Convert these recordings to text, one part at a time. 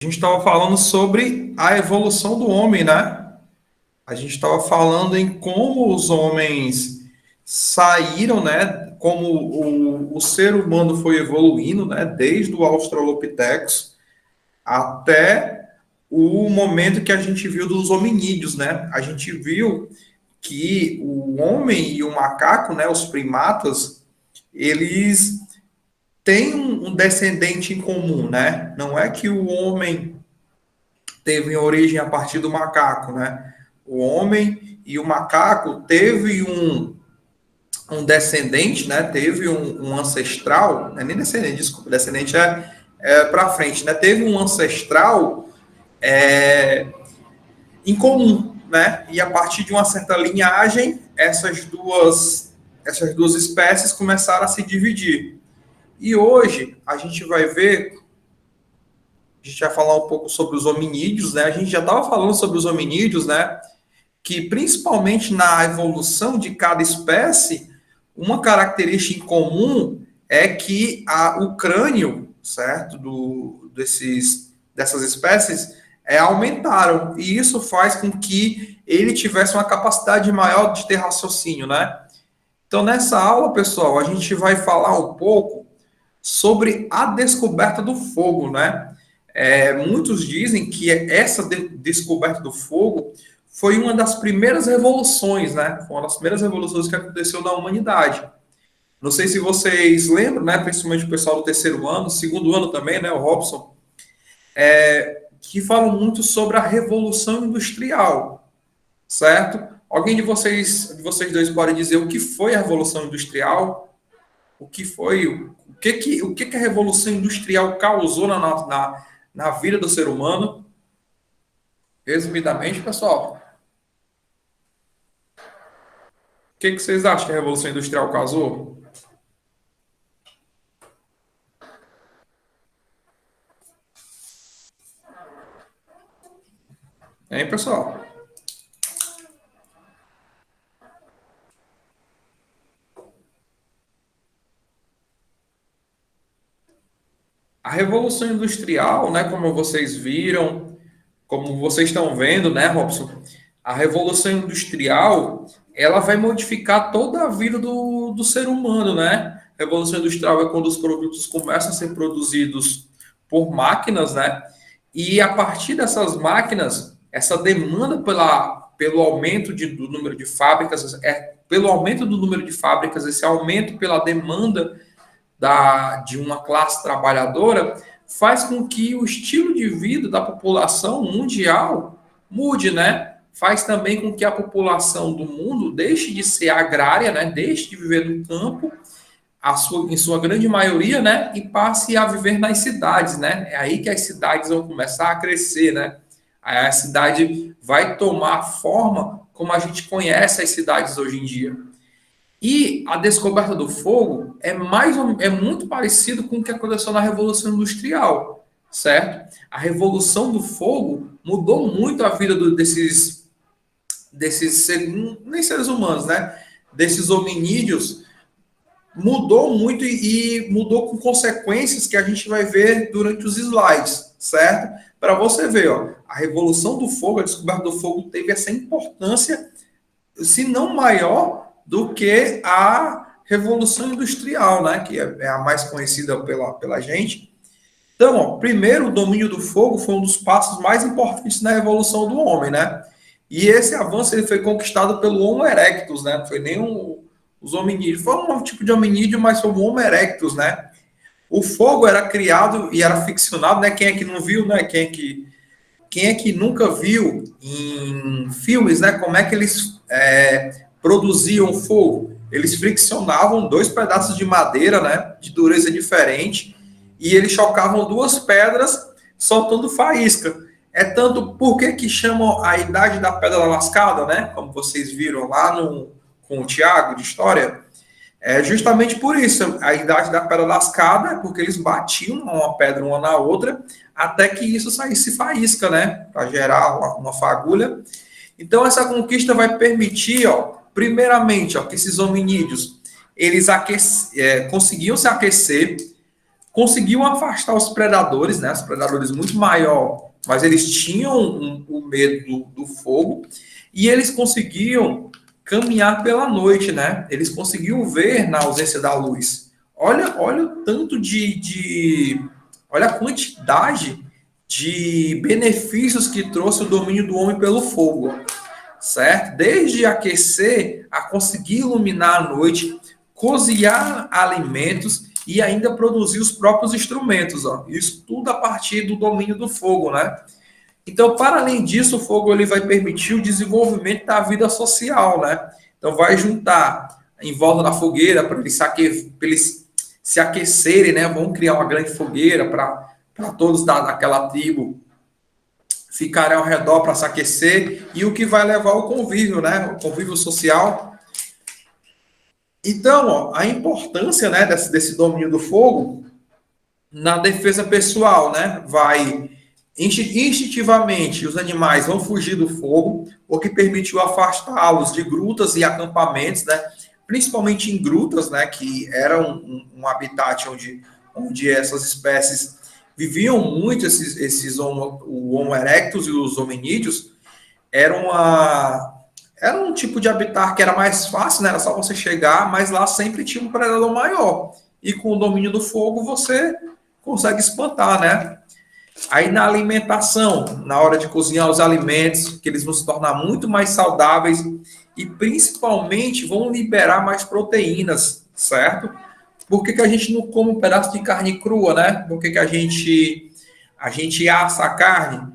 A gente estava falando sobre a evolução do homem, né? A gente estava falando em como os homens saíram, né? Como o ser humano foi evoluindo, né? Desde o Australopithecus até o momento que a gente viu dos hominídeos, né? A gente viu que o homem e o macaco, né? Os primatas, eles têm um descendente em comum, né? Não é que o homem teve origem a partir do macaco, né? O homem e o macaco teve um descendente, né? Teve um ancestral, não é nem descendente, desculpa, descendente é para frente, né? Teve um ancestral é, em comum, né? E a partir de uma certa linhagem, essas duas espécies começaram a se dividir. E hoje a gente vai ver, a gente vai falar um pouco sobre os hominídeos, né? A gente já estava falando sobre os hominídeos, né? Que principalmente na evolução de cada espécie, uma característica em comum é que o crânio, certo, dessas espécies aumentaram, e isso faz com que ele tivesse uma capacidade maior de ter raciocínio, né? Então, nessa aula, pessoal, a gente vai falar um pouco sobre a descoberta do fogo, né? Muitos dizem que essa descoberta do fogo foi uma das primeiras revoluções, né? Foi uma das primeiras revoluções que aconteceu na humanidade. Não sei se vocês lembram, né? Principalmente o pessoal do terceiro ano, segundo ano também, né? O Robson, que falam muito sobre a revolução industrial, certo? Alguém de vocês dois pode dizer o que foi a revolução industrial? O que foi, o que a revolução industrial causou na vida do ser humano? Resumidamente, pessoal, o que vocês acham que a revolução industrial causou? Hein, pessoal? A revolução industrial, né, como vocês viram, como vocês estão vendo, né, Robson? A revolução industrial, ela vai modificar toda a vida do ser humano, né? A revolução industrial é quando os produtos começam a ser produzidos por máquinas, né? E a partir dessas máquinas, essa demanda pelo aumento do número de fábricas, pelo aumento do número de fábricas, esse aumento pela demanda de uma classe trabalhadora, faz com que o estilo de vida da população mundial mude, né? Faz também com que a população do mundo deixe de ser agrária, né? Deixe de viver no campo, em sua grande maioria, né? E passe a viver nas cidades, né? É aí que as cidades vão começar a crescer, né? Aí a cidade vai tomar forma como a gente conhece as cidades hoje em dia. E a descoberta do fogo é muito parecido com o que aconteceu na Revolução Industrial, certo? A Revolução do Fogo mudou muito a vida desses nem seres humanos, né? Desses hominídeos, mudou muito e mudou com consequências que a gente vai ver durante os slides, certo? Para você ver, ó, a Revolução do Fogo, a descoberta do fogo teve essa importância, se não maior, do que a Revolução Industrial, né, que é a mais conhecida pela gente. Então, ó, primeiro, o domínio do fogo foi um dos passos mais importantes na evolução do homem, né? E esse avanço ele foi conquistado pelo Homo erectus, né? Não foi nem os hominídeos. Foi um tipo de hominídeo, mas foi o Homo erectus, né? O fogo era criado e era ficcionado, né? Quem é que não viu, né? Quem é que nunca viu em filmes, né? Como é que eles produziam fogo? Eles friccionavam dois pedaços de madeira, né? De dureza diferente, e eles chocavam duas pedras, soltando faísca. É tanto porque que chamam a idade da pedra lascada, né? Como vocês viram lá com o Tiago de história. É justamente por isso, a idade da pedra lascada, porque eles batiam uma pedra uma na outra, até que isso saísse faísca, né? Para gerar uma fagulha. Então, essa conquista vai permitir, ó, primeiramente, ó, que esses hominídeos eles conseguiam se aquecer, conseguiam afastar os predadores, né? Os predadores muito maior, mas eles tinham o medo do fogo, e eles conseguiam caminhar pela noite, né? Eles conseguiam ver na ausência da luz. Olha o tanto olha a quantidade de benefícios que trouxe o domínio do homem pelo fogo, certo? Desde aquecer a conseguir iluminar a noite, cozinhar alimentos e ainda produzir os próprios instrumentos, ó. Isso tudo a partir do domínio do fogo, né? Então, para além disso, o fogo ele vai permitir o desenvolvimento da vida social, né? Então, vai juntar em volta da fogueira para eles se aquecerem, né? Vão criar uma grande fogueira para todos daquela tribo ficarem ao redor para se aquecer, e o que vai levar ao convívio, né? O convívio social. Então, ó, a importância, né, desse domínio do fogo na defesa pessoal, né? Vai instintivamente os animais vão fugir do fogo, o que permitiu afastá-los de grutas e acampamentos, né? Principalmente em grutas, né? Que era um habitat onde essas espécies viviam muito, o Homo erectus e os hominídeos. Era um tipo de habitat que era mais fácil, né? Era só você chegar, mas lá sempre tinha um predador maior. E com o domínio do fogo você consegue espantar, né? Aí na alimentação, na hora de cozinhar os alimentos, que eles vão se tornar muito mais saudáveis e principalmente vão liberar mais proteínas, certo? Por que a gente não come um pedaço de carne crua, né? Por que a gente assa a carne?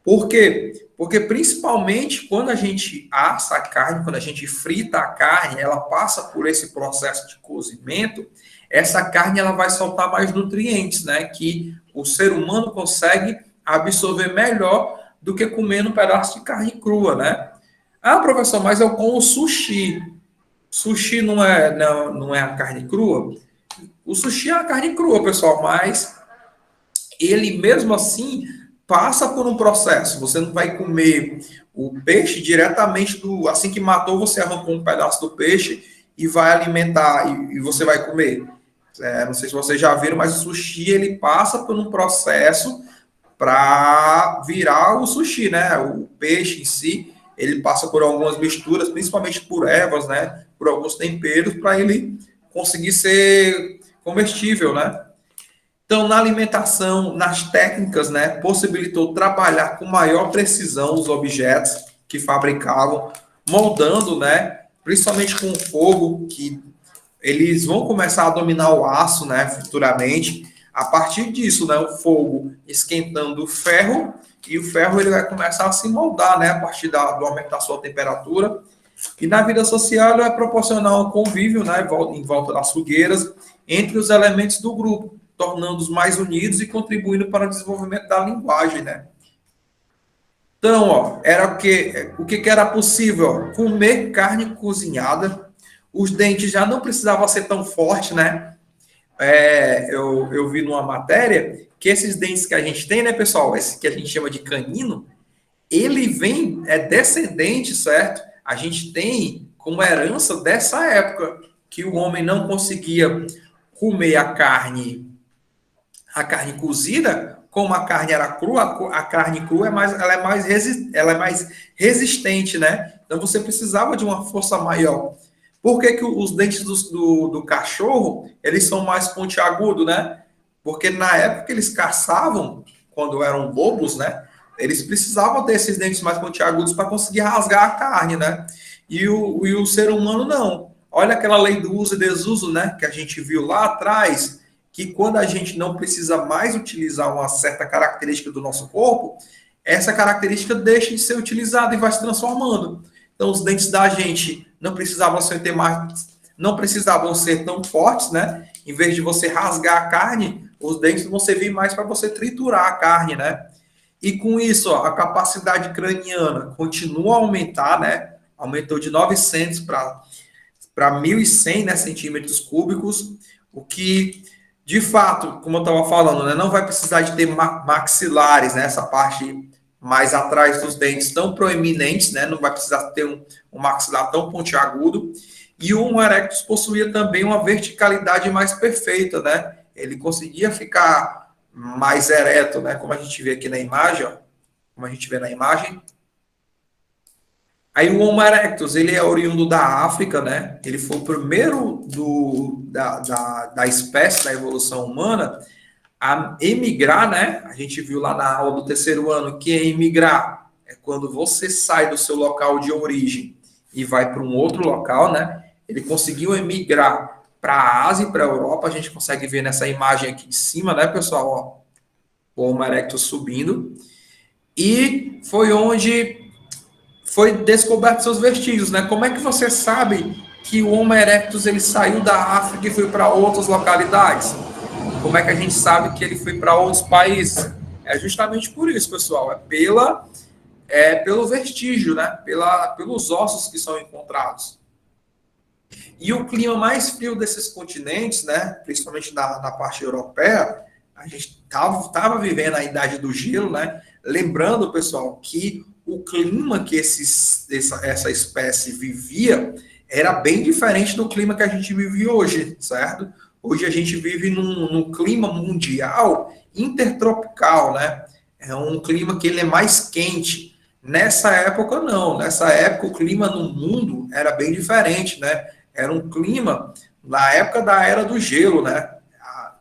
Por quê? Porque principalmente quando a gente assa a carne, quando a gente frita a carne, ela passa por esse processo de cozimento, essa carne ela vai soltar mais nutrientes, né? Que o ser humano consegue absorver melhor do que comendo um pedaço de carne crua, né? Ah, professor, mas eu como sushi. Sushi não é a carne crua? O sushi é a carne crua, pessoal, mas ele mesmo assim passa por um processo. Você não vai comer o peixe diretamente assim que matou, você arrancou um pedaço do peixe e vai alimentar e você vai comer. Não sei se vocês já viram, mas o sushi ele passa por um processo para virar o sushi, né? O peixe em si, ele passa por algumas misturas, principalmente por ervas, né? Por alguns temperos, para ele conseguir ser comestível, né? Então, na alimentação, nas técnicas, né, possibilitou trabalhar com maior precisão os objetos que fabricavam, moldando, né, principalmente com o fogo, que eles vão começar a dominar o aço, né, futuramente. A partir disso, né, o fogo esquentando o ferro, e o ferro ele vai começar a se moldar, né, a partir do aumento da sua temperatura. E na vida social, ele vai proporcionar um convívio, né, em volta das fogueiras, entre os elementos do grupo, tornando-os mais unidos e contribuindo para o desenvolvimento da linguagem, né? Então, ó, era o que era possível? Comer carne cozinhada, os dentes já não precisavam ser tão fortes, né? Eu vi numa matéria que esses dentes que a gente tem, né, pessoal, esse que a gente chama de canino, ele vem, é descendente, certo? A gente tem como herança dessa época, que o homem não conseguia comer a carne cozida, como a carne era crua, a carne crua ela é mais resistente, né? Então você precisava de uma força maior. Por que, que os dentes do cachorro eles são mais pontiagudos, né? Porque na época que eles caçavam, quando eram bobos, né? Eles precisavam ter esses dentes mais pontiagudos para conseguir rasgar a carne, né? E o ser humano não. Olha aquela lei do uso e desuso, né? Que a gente viu lá atrás, que quando a gente não precisa mais utilizar uma certa característica do nosso corpo, essa característica deixa de ser utilizada e vai se transformando. Então, os dentes da gente não precisavam ser tão fortes, né? Em vez de você rasgar a carne, os dentes vão servir mais para você triturar a carne, né? E com isso, ó, a capacidade craniana continua a aumentar, né? Aumentou de 900 para 1.100, né, centímetros cúbicos, o que de fato, como eu estava falando, né, não vai precisar de ter maxilares, né, essa parte mais atrás dos dentes tão proeminentes, né, não vai precisar ter um maxilar tão pontiagudo. E o Homo erectus possuía também uma verticalidade mais perfeita, né? Ele conseguia ficar mais ereto, né? Como a gente vê aqui na imagem, ó. Como a gente vê na imagem. Aí o Homo erectus, ele é oriundo da África, né? Ele foi o primeiro da espécie, da evolução humana, a emigrar, né? A gente viu lá na aula do terceiro ano que é emigrar. É quando você sai do seu local de origem e vai para um outro local, né? Ele conseguiu emigrar para a Ásia e para a Europa. A gente consegue ver nessa imagem aqui de cima, né, pessoal? Ó, o Homo erectus subindo. E foi onde foi descoberto seus vestígios, né? Como é que você sabe que o Homo erectus ele saiu da África e foi para outras localidades? Como é que a gente sabe que ele foi para outros países? É justamente por isso, pessoal. Pelo vestígio, né? Pelos ossos que são encontrados. E o clima mais frio desses continentes, né? Principalmente na parte europeia, a gente estava vivendo a idade do gelo, né? Lembrando, pessoal, que o clima que essa espécie vivia era bem diferente do clima que a gente vive hoje, certo? Hoje a gente vive num clima mundial intertropical, né? É um clima que ele é mais quente. Nessa época, não. Nessa época, o clima no mundo era bem diferente, né? Era um clima na época da Era do Gelo, né?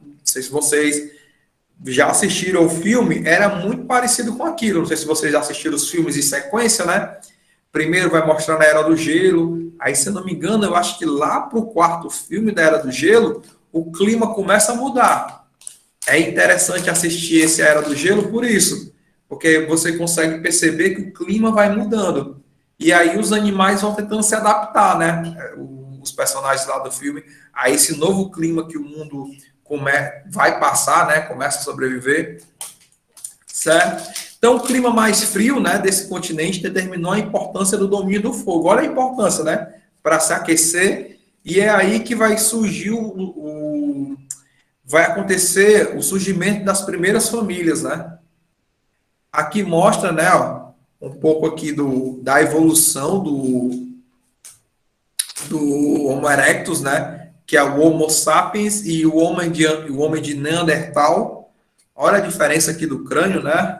Não sei se vocês já assistiram o filme, era muito parecido com aquilo. Não sei se vocês já assistiram os filmes em sequência, né? Primeiro vai mostrando a Era do Gelo, aí, se eu não me engano, eu acho que lá para o quarto filme da Era do Gelo, o clima começa a mudar. É interessante assistir esse Era do Gelo por isso, porque você consegue perceber que o clima vai mudando. E aí os animais vão tentando se adaptar, né? Os personagens lá do filme, a esse novo clima que o mundo vai passar, né? Começa a sobreviver, certo? Então, o clima mais frio, né, desse continente determinou a importância do domínio do fogo. Olha a importância, né? Para se aquecer, e é aí que vai surgir vai acontecer o surgimento das primeiras famílias, né? Aqui mostra, né, ó, um pouco aqui da evolução do Homo erectus, né? Que é o Homo sapiens e o homem de Neandertal. Olha a diferença aqui do crânio, né?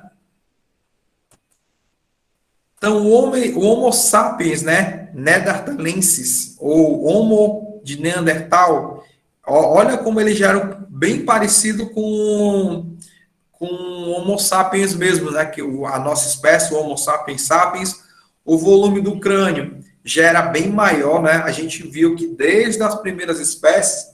Então, o Homo sapiens, né? Neanderthalensis, ou Homo de Neandertal, olha como ele já era bem parecido com o Homo sapiens mesmo, né? Que a nossa espécie, o Homo sapiens sapiens, o volume do crânio já era bem maior, né? A gente viu que desde as primeiras espécies,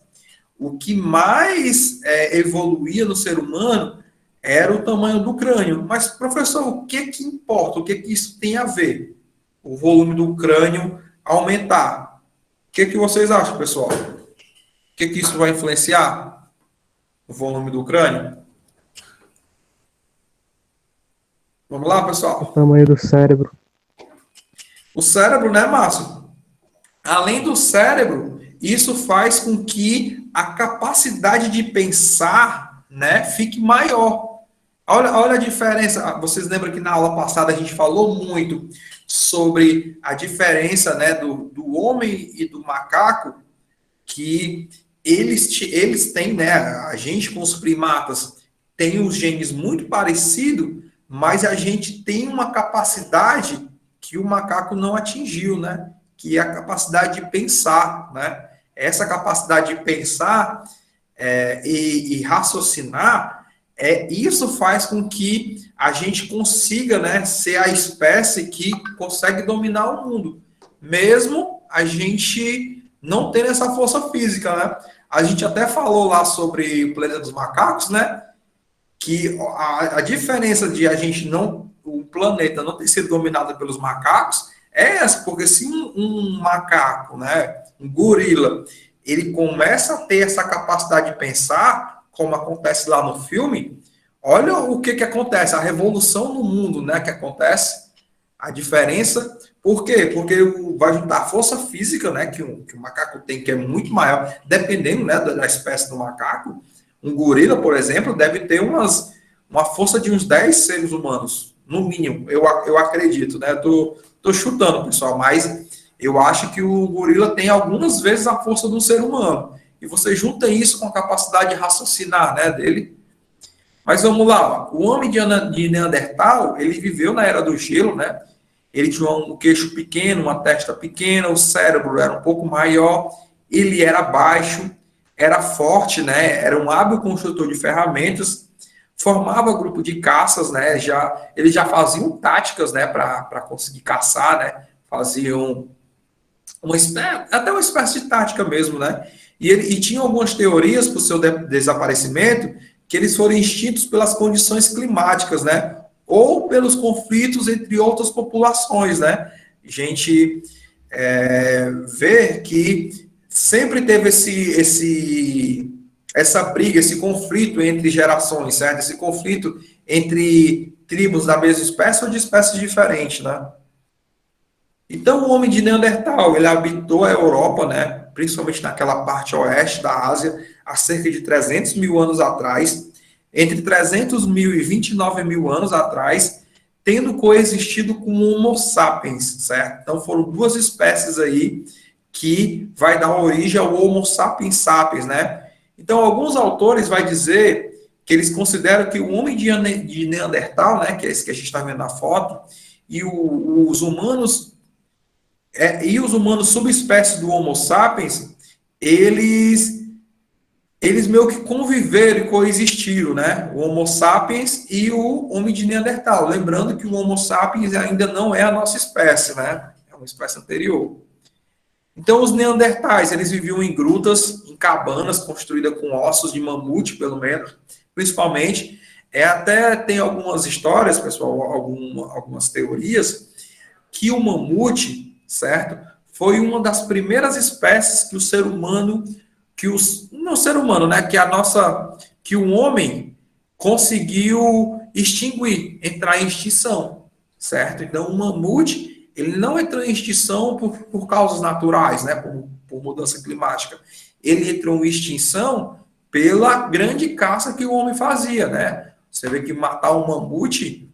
o que mais evoluía no ser humano era o tamanho do crânio. Mas, professor, o que importa? O que isso tem a ver? O volume do crânio aumentar. O que vocês acham, pessoal? O que isso vai influenciar? O volume do crânio? Vamos lá, pessoal? O tamanho do cérebro. O cérebro, né, Márcio? Além do cérebro, isso faz com que a capacidade de pensar, né, fique maior. Olha a diferença. Vocês lembram que na aula passada a gente falou muito sobre a diferença, né, do homem e do macaco, que eles têm, né, a gente com os primatas tem os genes muito parecidos, mas a gente tem uma capacidade que o macaco não atingiu, né? Que é a capacidade de pensar, né? Essa capacidade de pensar e raciocinar, isso faz com que a gente consiga, né, ser a espécie que consegue dominar o mundo, mesmo a gente não tendo essa força física, né? A gente até falou lá sobre o planeta dos macacos, né? Que a diferença de o planeta não ter sido dominado pelos macacos é essa, porque se um macaco, né, um gorila, ele começa a ter essa capacidade de pensar, como acontece lá no filme, olha o que acontece, a revolução no mundo, né, que acontece, a diferença, por quê? Porque vai juntar a força física, né, que o macaco tem, que é muito maior, dependendo, né, da espécie do macaco. Um gorila, por exemplo, deve ter uma força de uns 10 seres humanos, no mínimo, eu acredito, né? Tô chutando, pessoal, mas eu acho que o gorila tem algumas vezes a força do ser humano. E você junta isso com a capacidade de raciocinar, né, dele. Mas vamos lá, ó. O homem de Neandertal, ele viveu na era do gelo, né? Ele tinha um queixo pequeno, uma testa pequena, o cérebro era um pouco maior, ele era baixo, era forte, né? Era um hábil construtor de ferramentas, formava grupo de caças, né? Eles já faziam táticas, né, para conseguir caçar, né? Faziam até uma espécie de tática mesmo, né? E tinha algumas teorias para o seu desaparecimento que eles foram extintos pelas condições climáticas, né? Ou pelos conflitos entre outras populações, né? A gente vê que sempre teve essa briga, esse conflito entre gerações, certo? Esse conflito entre tribos da mesma espécie ou de espécies diferentes, né? Então, o homem de Neandertal, ele habitou a Europa, né, principalmente naquela parte oeste da Ásia, há cerca de 300 mil anos atrás, entre 300 mil e 29 mil anos atrás, tendo coexistido com o Homo sapiens, certo? Então, foram duas espécies aí que vai dar origem ao Homo sapiens sapiens, né? Então, alguns autores vai dizer que eles consideram que o homem de Neandertal, né, que é esse que a gente está vendo na foto, e os humanos e os humanos subespécies do Homo sapiens, eles, eles meio que conviveram e coexistiram, né? O Homo sapiens e o homem de Neandertal. Lembrando que o Homo sapiens ainda não é a nossa espécie, né? É uma espécie anterior. Então, os Neandertais, eles viviam em grutas, em cabanas construídas com ossos de mamute, pelo menos, principalmente. Até tem algumas histórias, pessoal, algumas teorias, que o mamute, certo? Foi uma das primeiras espécies que o ser humano, não o ser humano, né? Que o homem conseguiu extinguir, entrar em extinção, certo? Então, o mamute, ele não entrou em extinção por causas naturais, né? Por mudança climática. Ele entrou em extinção pela grande caça que o homem fazia, né? Você vê que matar um mamute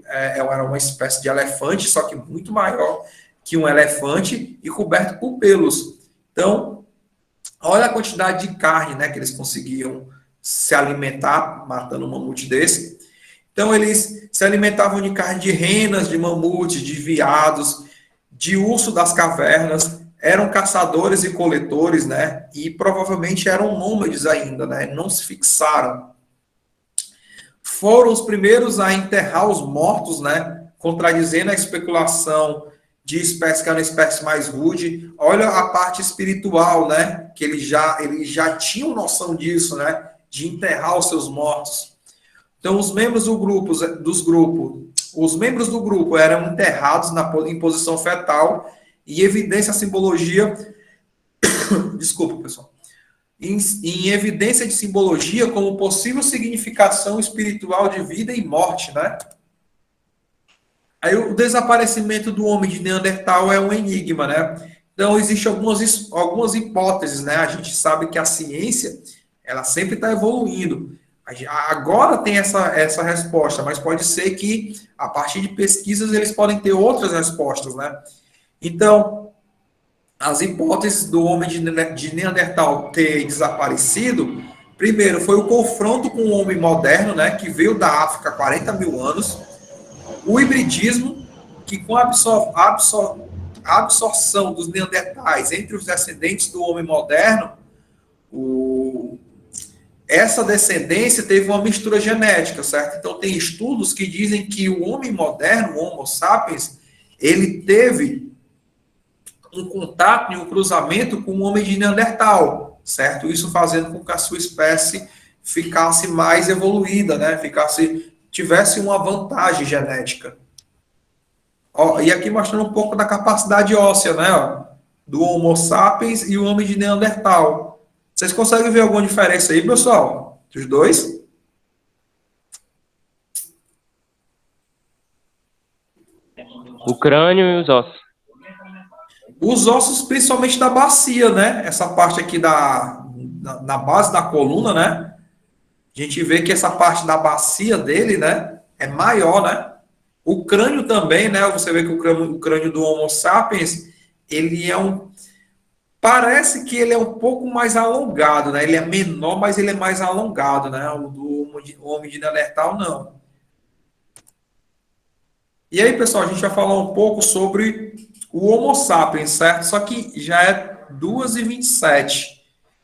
era uma espécie de elefante, só que muito maior que um elefante e coberto por pelos. Então, olha a quantidade de carne, né, que eles conseguiam se alimentar matando um mamute desse. Então, eles se alimentavam de carne de renas, de mamutes, de veados, de urso das cavernas, eram caçadores e coletores, né, e provavelmente eram nômades ainda, né, não se fixaram. Foram os primeiros a enterrar os mortos, né? Contradizendo a especulação de espécie que era uma espécie mais rude. Olha a parte espiritual, né? Que eles já tinham noção disso, né? De enterrar os seus mortos. Então, os membros os membros do grupo eram enterrados em posição fetal e evidência a simbologia. Desculpa, pessoal. Em evidência de simbologia como possível significação espiritual de vida e morte, né? Aí o desaparecimento do homem de Neandertal é um enigma, né? Então, existem algumas hipóteses, né? A gente sabe que a ciência, ela sempre está evoluindo. Agora tem essa resposta, mas pode ser que, a partir de pesquisas, eles podem ter outras respostas, né? Então, as hipóteses do homem de Neandertal ter desaparecido, primeiro, foi o confronto com o homem moderno, né? Que veio da África há 40 mil anos. O hibridismo, que com a absorção dos neandertais entre os descendentes do homem moderno, essa descendência teve uma mistura genética, certo? Então, tem estudos que dizem que o homem moderno, o Homo sapiens, ele teve um contato e um cruzamento com o homem de Neandertal, certo? Isso fazendo com que a sua espécie ficasse mais evoluída, né? Tivesse uma vantagem genética. Ó, e aqui mostrando um pouco da capacidade óssea, né? Ó, do Homo sapiens e o homem de Neandertal. Vocês conseguem ver alguma diferença aí, pessoal? Dos dois? O crânio e os ossos. Os ossos, principalmente da bacia, né? Essa parte aqui na base da coluna, né? A gente vê que essa parte da bacia dele, né? É maior, né? O crânio também, né? Você vê que o crânio do Homo sapiens, ele é Parece que ele é um pouco mais alongado, né? Ele é menor, mas ele é mais alongado, né? O do homem de Neandertal, não. E aí, pessoal, a gente vai falar um pouco sobre o Homo sapiens, certo? Só que já é 2h27.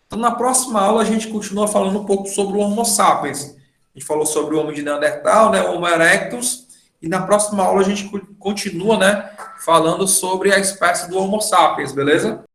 Então, na próxima aula, a gente continua falando um pouco sobre o Homo sapiens. A gente falou sobre o homem de Neandertal, né? O Homo erectus. E na próxima aula, a gente continua, né? Falando sobre a espécie do Homo sapiens, beleza?